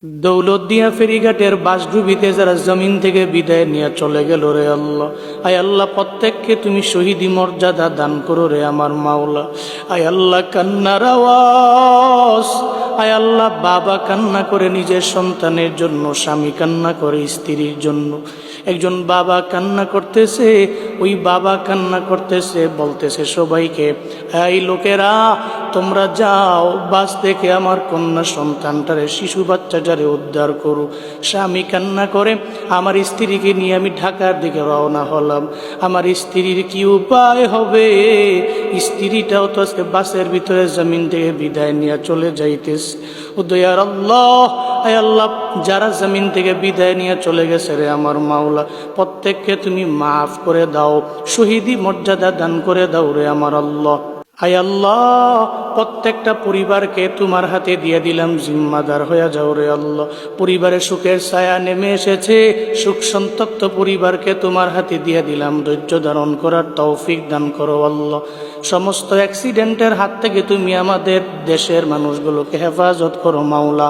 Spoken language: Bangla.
দৌলতদিয়া ফেরিঘাটের বাসডুবিতে যারা জমিন থেকে বিদায় নিয়ে চলে গেল রে আল্লাহ, আয় আল্লাহ প্রত্যেককে তুমি শহীদি মর্যাদা দান করো রে আমার মাওলা। আয় আল্লাহ কান্নার আওয়াজ, আয় আল্লাহ বাবা কান্না করে নিজের সন্তানের জন্য, স্বামী কান্না করে স্ত্রীর জন্য। একজন বাবা কান্না করতেছে, ওই বাবা কান্না করতেছে, বলতেছে সবাইকে, এই লোকেরা তোমরা যাও বাস থেকে আমার কন্যা সন্তানটারে, শিশু বাচ্চাটারে উদ্ধার করো। স্বামী কান্না করে, আমার স্ত্রীকে নিয়ে আমি ঢাকার দিকে রওনা হলাম, আমার স্ত্রীর কি উপায় হবে? স্ত্রীটাও তো আজকে বাসের ভিতরে জমিন থেকে বিদায় নিয়ে চলে যাইতেছে। ও দয়ার আল্লাহ, আয় আল্লাহ যারা জমিন থেকে বিদায় নিয়ে চলে গেছে রে আমার মাওলা, প্রত্যেককে তুমি মাফ করে দাও, শহীদি মর্যাদা দান করে দাও রে আমার আল্লাহ। আয় আল্লাহ প্রত্যেকটা পরিবারকে তোমার হাতে দিয়ে দিলাম, জিম্মাদার হয়ে যাও রে আল্লাহ। পরিবারে সুখের ছায়া নেমে এসেছে, সুখ সন্তপ্ত পরিবারকে তোমার হাতে দিয়ে দিলাম, ধৈর্য ধারণ করার তৌফিক দান করো আল্লাহ। সমস্ত অ্যাক্সিডেন্টের হাত থেকে তুমি আমাদের দেশের মানুষগুলোকে হেফাজত করো মাওলা।